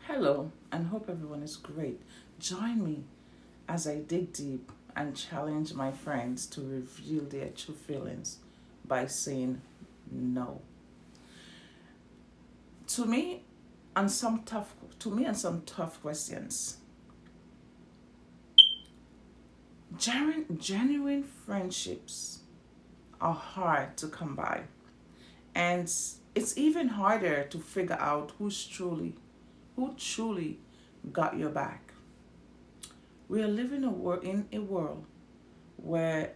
Hello, and hope everyone is great. Join me as I dig deep and challenge my friends to reveal their true feelings by saying no. To me, and some tough questions. Genuine friendships are hard to come by, and it's even harder to figure out who truly got your back. We are living in a world where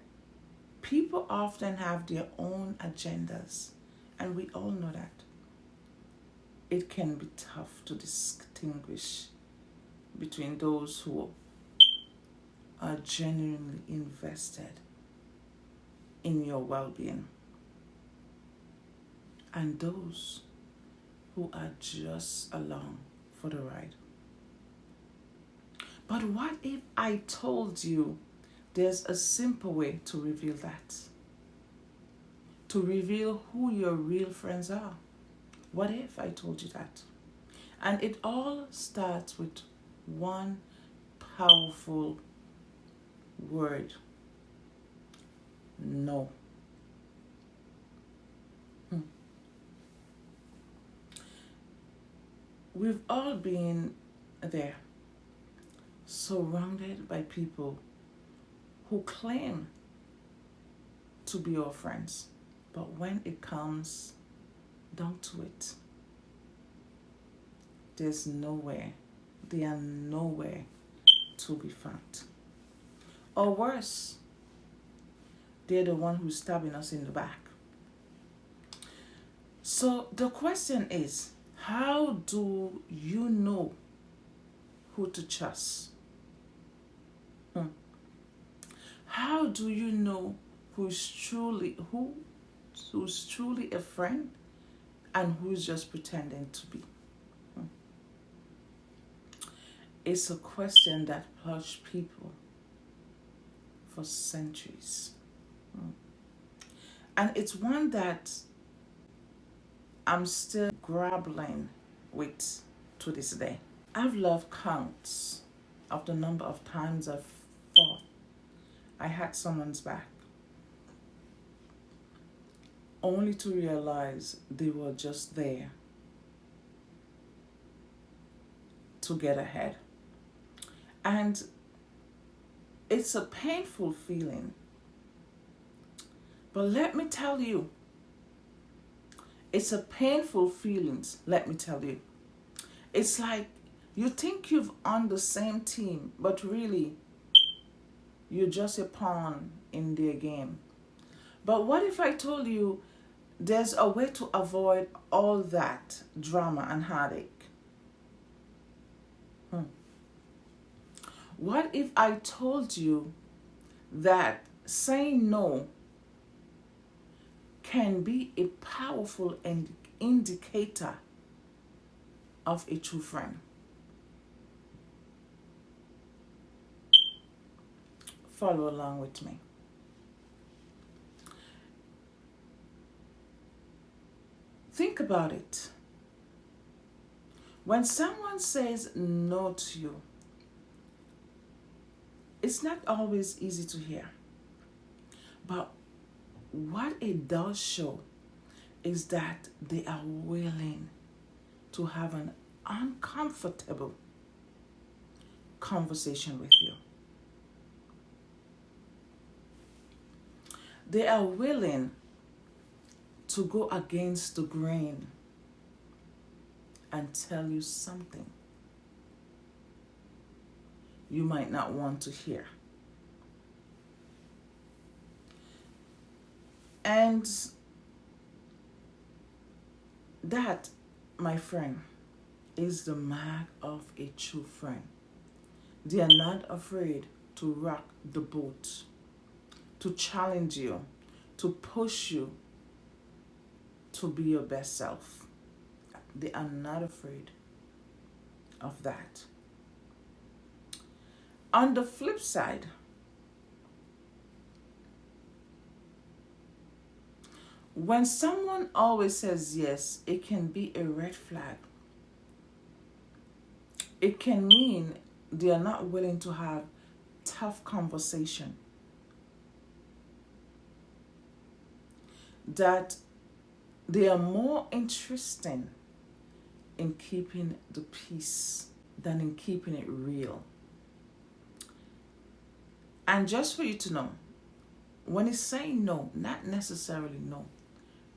people often have their own agendas, and we all know that. It can be tough to distinguish between those who are genuinely invested in your well being and those who are just along for the ride. But what if I told you there's a simple way to reveal that? To reveal who your real friends are? What if I told you that? And it all starts with one powerful word: no. Hmm. We've all been there, surrounded by people who claim to be our friends. But when it comes down to it, there's nowhere, they are nowhere to be found. Or worse, they're the one who's stabbing us in the back. So the question is, how do you know who to trust? Hmm. How do you know who's truly a friend and who's just pretending to be? Hmm. It's a question that plagued people for centuries. Hmm. And it's one that I'm still grappling with to this day. I've lost counts of the number of times I've thought I had someone's back, only to realize they were just there to get ahead. And it's a painful feeling. But let me tell you, it's a painful feeling, let me tell you. It's like you think you've on the same team, but really you're just a pawn in their game. But what if I told you there's a way to avoid all that drama and heartache? Hmm. What if I told you that saying no can be a powerful indicator of a true friend? Follow along with me. Think about it. When someone says no to you, it's not always easy to hear. But what it does show is that they are willing to have an uncomfortable conversation with you. They are willing to go against the grain and tell you something you might not want to hear. And that, my friend, is the mark of a true friend. They are not afraid to rock the boat, to challenge you, to push you to be your best self. They are not afraid of that. On the flip side, when someone always says yes, it can be a red flag. It can mean they are not willing to have tough conversation, that they are more interested in keeping the peace than in keeping it real. And just for you to know, when it's saying no, not necessarily no,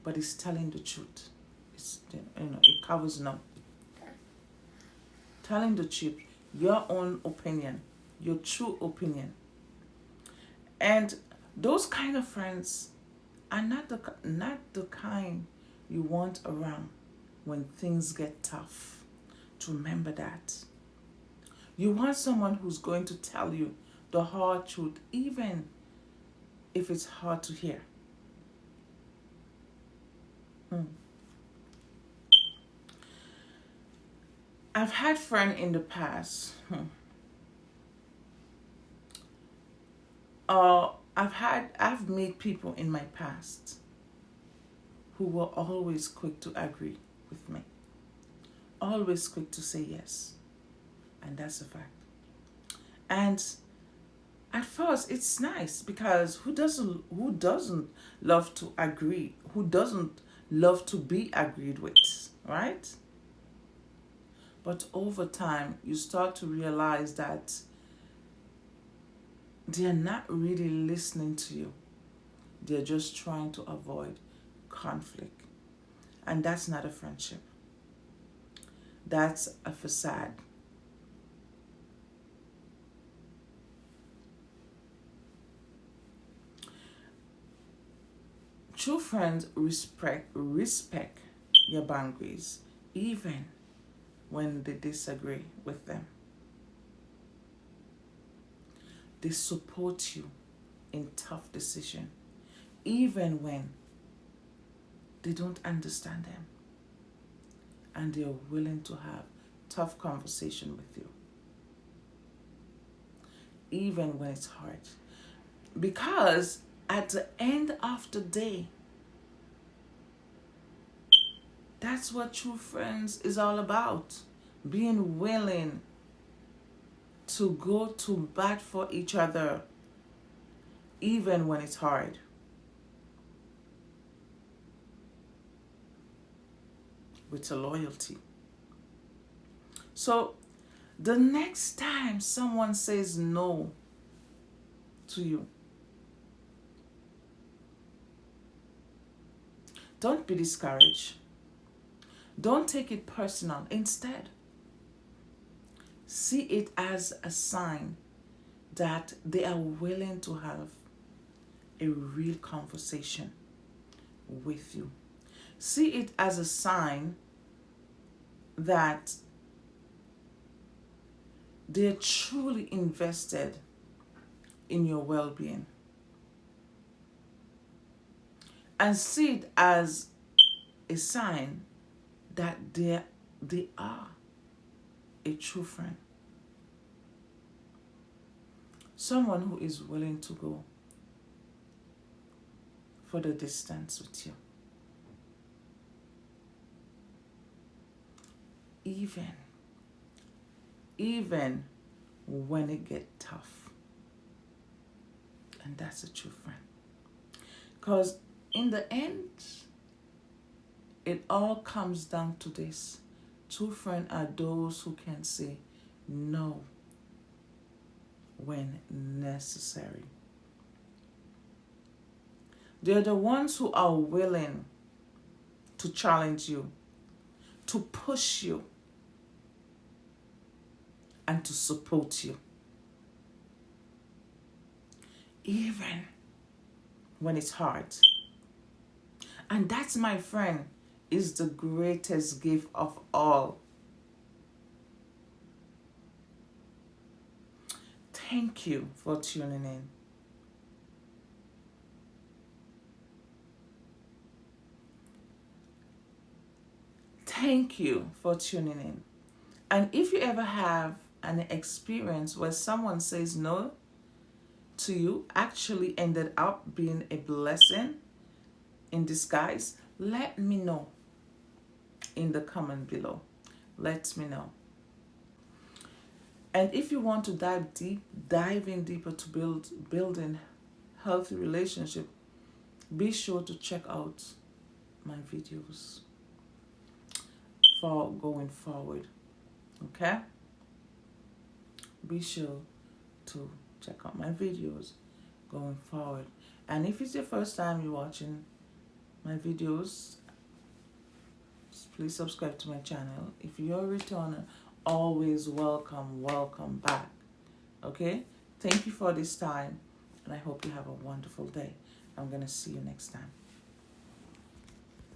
but it's telling the truth. It's, it covers no. Telling the truth, your own opinion, your true opinion. And those kind of friends are not the kind you want around when things get tough. To remember that. You want someone who's going to tell you the hard truth, even if it's hard to hear. I've had friends in the past. I've met people in my past who were always quick to agree with me. Always quick to say yes. And that's a fact. And at first it's nice, because who doesn't love to agree? Who doesn't love to be agreed with, right? But over time you start to realize that they're not really listening to you. They're just trying to avoid conflict. And that's not a friendship. That's a facade. True friends respect your boundaries, even when they disagree with them. They support you in tough decisions, even when they don't understand them. And they are willing to have tough conversation with you, even when it's hard. Because at the end of the day, that's what true friends is all about. Being willing to go to bat for each other, even when it's hard. With a loyalty. So the next time someone says no to you, don't be discouraged. Don't take it personal. Instead, see it as a sign that they are willing to have a real conversation with you. See it as a sign that they're truly invested in your well-being. And see it as a sign that they are a true friend. Someone who is willing to go for the distance with you. Even when it gets tough. And that's a true friend. Because in the end, it all comes down to this. True friends are those who can say no when necessary. They're the ones who are willing to challenge you, to push you, and to support you. Even when it's hard. And that's, my friend, is the greatest gift of all. Thank you for tuning in. Thank you for tuning in. And if you ever have an experience where someone says no to you actually ended up being a blessing in disguise, let me know in the comment below. Let me know. And if you want to dive in deeper to building healthy relationship, be sure to check out my videos for going forward. Okay? Be sure to check out my videos going forward. And if it's your first time you're watching my videos, please subscribe to my channel. If you're a returner, always welcome back. Okay? Thank you for this time, and I hope you have a wonderful day. I'm going to see you next time.